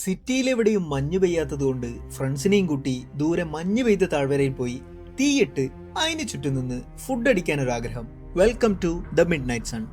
സിറ്റിയിലെവിടെയും മഞ്ഞ് പെയ്യാത്തതുകൊണ്ട് ഫ്രണ്ട്സിനെയും കൂട്ടി ദൂരെ മഞ്ഞ് പെയ്ത താഴ്വരയിൽ പോയി തീയിട്ട് അതിന് ചുറ്റും നിന്ന് ഫുഡ് അടിക്കാനൊരാഗ്രഹം. Welcome to the midnight sun.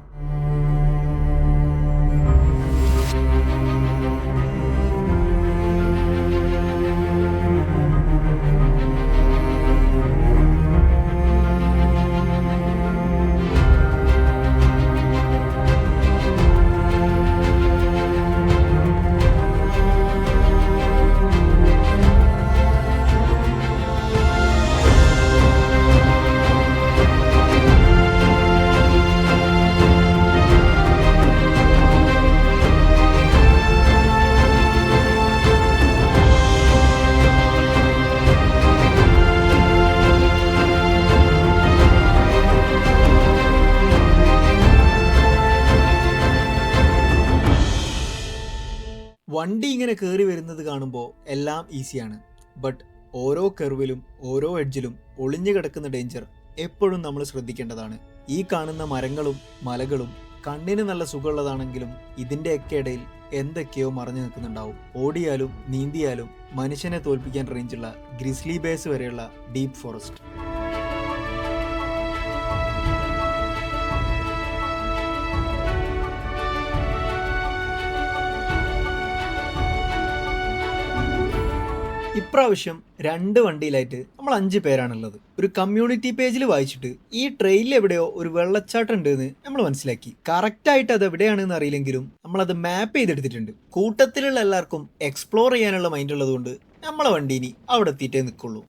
വണ്ടി ഇങ്ങനെ കയറി വരുന്നത് കാണുമ്പോൾ എല്ലാം ഈസിയാണ്. ബട്ട് ഓരോ കർവിലും ഓരോ എഡ്ജിലും ഒളിഞ്ഞു കിടക്കുന്ന ഡേഞ്ചർ എപ്പോഴും നമ്മൾ ശ്രദ്ധിക്കേണ്ടതാണ്. ഈ കാണുന്ന മരങ്ങളും മലകളും കണ്ണിന് നല്ല സുഖമുള്ളതാണെങ്കിലും ഇതിൻ്റെയൊക്കെ ഇടയിൽ എന്തൊക്കെയോ മറഞ്ഞു നിൽക്കുന്നുണ്ടാവും. ഓടിയാലും നീന്തിയാലും മനുഷ്യനെ തോൽപ്പിക്കാൻ റേഞ്ചുള്ള ഗ്രിസ്ലി ബേസ് വരെയുള്ള ഡീപ്പ് ഫോറസ്റ്റ്. ഇപ്രാവശ്യം 2 വണ്ടിയിലായിട്ട് നമ്മൾ 5 പേരാണുള്ളത്. ഒരു കമ്മ്യൂണിറ്റി പേജിൽ വായിച്ചിട്ട് ഈ ട്രെയിനിൽ എവിടെയോ ഒരു വെള്ളച്ചാട്ടം ഉണ്ട് എന്ന് നമ്മൾ മനസ്സിലാക്കി. കറക്റ്റായിട്ട് അത് എവിടെയാണെന്ന് അറിയില്ലെങ്കിലും നമ്മളത് മാപ്പ് ചെയ്തെടുത്തിട്ടുണ്ട്. കൂട്ടത്തിലുള്ള എല്ലാവർക്കും എക്സ്പ്ലോർ ചെയ്യാനുള്ള മൈൻഡ് ഉള്ളതുകൊണ്ട് നമ്മളെ വണ്ടി ഇനി അവിടെ എത്തിയിട്ടേ നിൽക്കുള്ളൂ.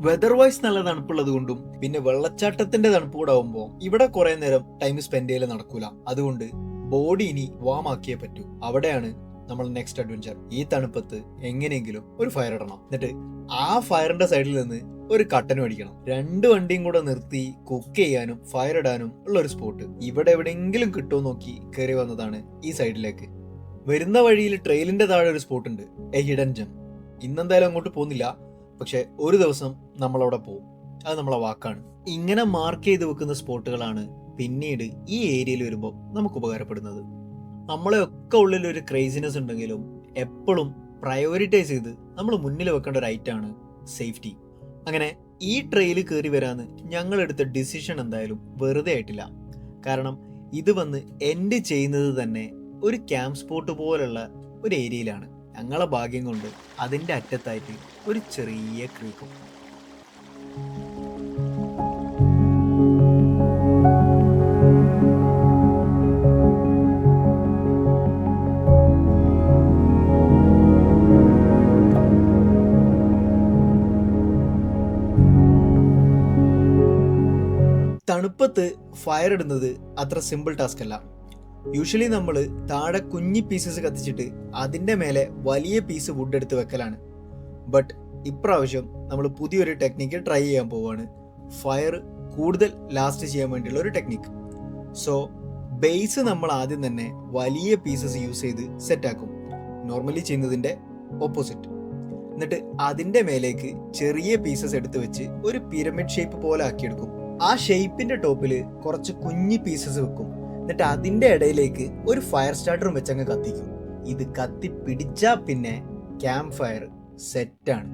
വെതർ വൈസ് നല്ല തണുപ്പുള്ളത് കൊണ്ടും പിന്നെ വെള്ളച്ചാട്ടത്തിന്റെ തണുപ്പ് കൂടെ ആവുമ്പോൾ ഇവിടെ കുറെ നേരം ടൈം സ്പെൻഡ് ചെയ്യൽ നടക്കൂല. അതുകൊണ്ട് ബോഡി ഇനി വാം ആക്കിയേ പറ്റൂ. അവിടെയാണ് നമ്മൾ നെക്സ്റ്റ് അഡ്വഞ്ചർ. ഈ തണുപ്പത്ത് എങ്ങനെയെങ്കിലും ഒരു ഫയർ ഇടണം. എന്നിട്ട് ആ ഫയറിന്റെ സൈഡിൽ നിന്ന് ഒരു കട്ടനും അടിക്കണം. 2 വണ്ടിയും കൂടെ നിർത്തി കുക്ക് ചെയ്യാനും ഫയർ ഇടാനും ഉള്ള ഒരു സ്പോട്ട് ഇവിടെ എവിടെയെങ്കിലും കിട്ടുമോ നോക്കി കയറി വന്നതാണ് ഈ സൈഡിലേക്ക്. വരുന്ന വഴിയിൽ ട്രെയിലിന്റെ താഴെ ഒരു സ്പോട്ട് ഉണ്ട്, എ ഹിഡൻ ജം. ഇന്നെന്തായാലും അങ്ങോട്ട് പോകുന്നില്ല, പക്ഷെ ഒരു ദിവസം നമ്മളവിടെ പോകും. അത് നമ്മളെ വാക്കാണ്. ഇങ്ങനെ മാർക്ക് ചെയ്ത് വെക്കുന്ന സ്പോട്ടുകളാണ് പിന്നീട് ഈ ഏരിയയിൽ വരുമ്പോൾ നമുക്ക് ഉപകാരപ്പെടുന്നത്. നമ്മളെ ഒക്കെ ഉള്ളിൽ ഒരു ക്രേസിനെസ് ഉണ്ടെങ്കിലും എപ്പോഴും പ്രയോറിറ്റൈസ് ചെയ്ത് നമ്മൾ മുന്നിൽ വെക്കേണ്ട ഒരു ഐറ്റാണ് സേഫ്റ്റി. അങ്ങനെ ഈ ട്രെയിൽ കയറി വരാന്ന് ഞങ്ങൾ എടുത്ത ഡിസിഷൻ എന്തായാലും വെറുതെ ആയിട്ടില്ല. കാരണം ഇത് വന്ന് എൻഡ് ചെയ്യുന്നത് തന്നെ ഒരു ക്യാമ്പ് സ്പോട്ട് പോലുള്ള ഒരു ഏരിയയിലാണ്. ഞങ്ങളെ ഭാഗ്യം കൊണ്ട് അതിൻ്റെ അറ്റത്തായിട്ട് ഒരു ചെറിയ ക്രീക്കും. തണുപ്പത്ത് ഫയർ ഇടുന്നത് അത്ര സിമ്പിൾ ടാസ്ക് അല്ല. യൂഷ്വലി നമ്മൾ താഴെ കുഞ്ഞി പീസസ് കത്തിച്ചിട്ട് അതിൻ്റെ മേലെ വലിയ പീസ് വുഡ് എടുത്ത് വെക്കലാണ്. ബട്ട് ഇപ്രാവശ്യം നമ്മൾ പുതിയൊരു ടെക്നിക്ക് ട്രൈ ചെയ്യാൻ പോവുകയാണ്. ഫയർ കൂടുതൽ ലാസ്റ്റ് ചെയ്യാൻ വേണ്ടിയുള്ള ഒരു ടെക്നിക്ക്. സോ ബേസ് നമ്മൾ ആദ്യം തന്നെ വലിയ പീസസ് യൂസ് ചെയ്ത് സെറ്റാക്കും, നോർമലി ചെയ്യുന്നതിൻ്റെ ഓപ്പോസിറ്റ്. എന്നിട്ട് അതിൻ്റെ മേലേക്ക് ചെറിയ പീസസ് എടുത്ത് വെച്ച് ഒരു പിരമിഡ് ഷേപ്പ് പോലെ ആക്കിയെടുക്കും. ആ ഷേപ്പിൻ്റെ ടോപ്പിൽ കുറച്ച് കുഞ്ഞി പീസസ് വെക്കും. എന്നിട്ട് അതിൻ്റെ ഇടയിലേക്ക് ഒരു ഫയർ സ്റ്റാർട്ടറും വെച്ചങ്ങ് കത്തിക്കും. ഇത് കത്തി പിടിച്ചാൽ പിന്നെ ക്യാമ്പ് ഫയർ സെറ്റാണ്.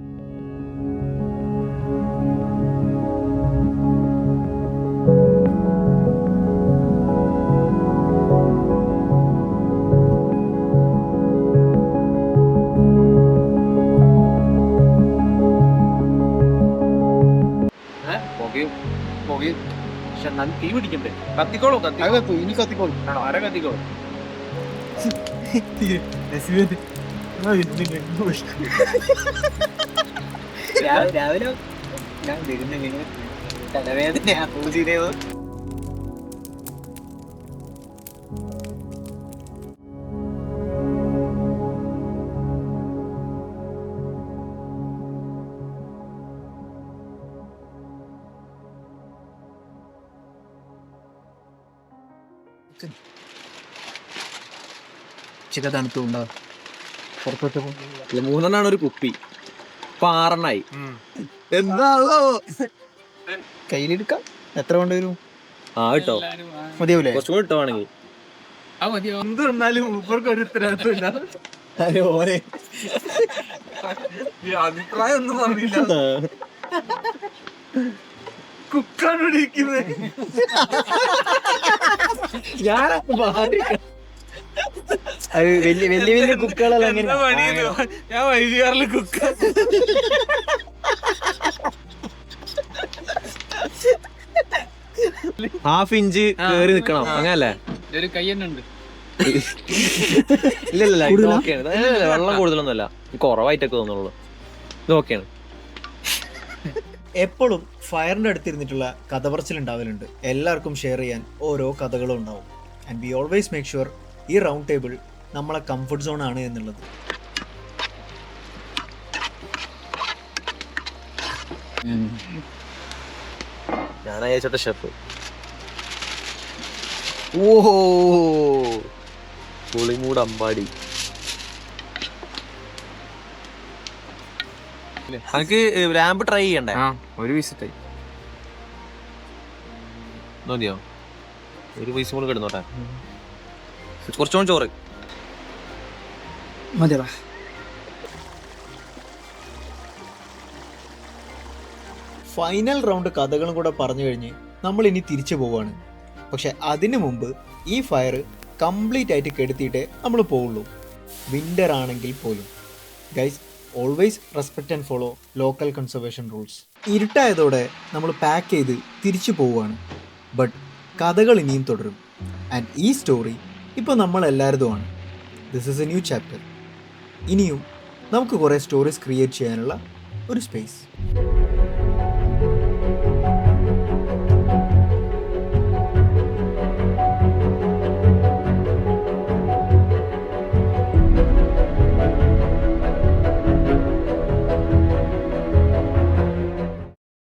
തീ പിടിക്കണ്ടേ? കത്തിക്കോളൂ, ഇനി കത്തിക്കോളൂ. ആണോ? ആരാ കത്തിക്കോളൂ? രാവിലെ ഞാൻ വരുന്ന തലവേദന പൂജിതയോ. ചില തണുത്തുണ്ടാവും. പുറത്തോട്ട് പോകും. 3 ഒരു കുപ്പി, 6 എന്താവോ കയ്യിലെടുക്കാം. എത്ര കൊണ്ടുവരും? കേട്ടോ മതിയാവൂലേ? കുറച്ചും കൂടി ഇട്ടോണെങ്കിൽ എന്തിരുന്നാലും മൂപ്പർക്ക് ഒരു ഉത്തരവാദിത്വമില്ല. അഭിപ്രായം ഒന്നും പറഞ്ഞില്ല. കുക്കാണ് ഇരിക്കുന്നത്. വലിയ വലിയ വലിയ കുക്കുകളെല്ലാം അങ്ങനെ. ഞാൻ വൈകാറിൽ കുക്ക. ½ ഇഞ്ച് കേറി നിക്കണം, അങ്ങനല്ലേ? ഒരു കൈ തന്നെ ഉണ്ട്. ഇല്ലല്ല, ഇത് ഓക്കെയാണ്. വെള്ളം കൂടുതലൊന്നുമല്ല, കുറവായിട്ടൊക്കെ തോന്നുള്ളൂ. ഇത് ഓക്കെയാണ്. എപ്പോഴും ഫയറിൻ്റെ അടുത്തിരുന്നിട്ടുള്ള കഥ പറച്ചിലുണ്ടാവലുണ്ട്. എല്ലാവർക്കും ഷെയർ ചെയ്യാൻ ഓരോ കഥകളും ഉണ്ടാവും. And we always make sure ഈ റൗണ്ട് ടേബിൾ നമ്മളെ കംഫർട്ട് സോൺ ആണ് എന്നുള്ളത്. ഞാനയച്ചോട്ടെ ഷെഫ്. ഓഹോ, പുളിമൂട് അമ്പാടി. എനിക്ക് ലാമ്പ് ട്രൈ ചെയ്യണ്ടേ? ഒരു വിസിറ്റായി മതിയോ? ഒരു പൈസ കൂടെ കിടന്നോട്ടെ. കുറച്ചുകൂടി ചോറ് മതിയാ. ഫൈനൽ റൗണ്ട് കഥകളും കൂടെ പറഞ്ഞു കഴിഞ്ഞ് നമ്മൾ ഇനി തിരിച്ചു പോവുകയാണ്. പക്ഷെ അതിനു മുമ്പ് ഈ ഫയർ കംപ്ലീറ്റ് ആയിട്ട് കെടുത്തിയിട്ടേ നമ്മൾ പോവുള്ളൂ, വിൻ്റർ ആണെങ്കിൽ പോലും. Guys, always respect and follow local conservation rules. ഇരുട്ടായതോടെ നമ്മൾ പാക്ക് ചെയ്ത് തിരിച്ചു പോവുകയാണ്. ബട്ട് കഥകൾ ഇനിയും തുടരും. ആൻഡ് ഈ സ്റ്റോറി ഇപ്പോൾ നമ്മളെല്ലാവരുതുമാണ്. This is a new chapter. ഇനിയും നമുക്ക് കുറേ സ്റ്റോറീസ് ക്രിയേറ്റ് ചെയ്യാനുള്ള ഒരു സ്പേസ്.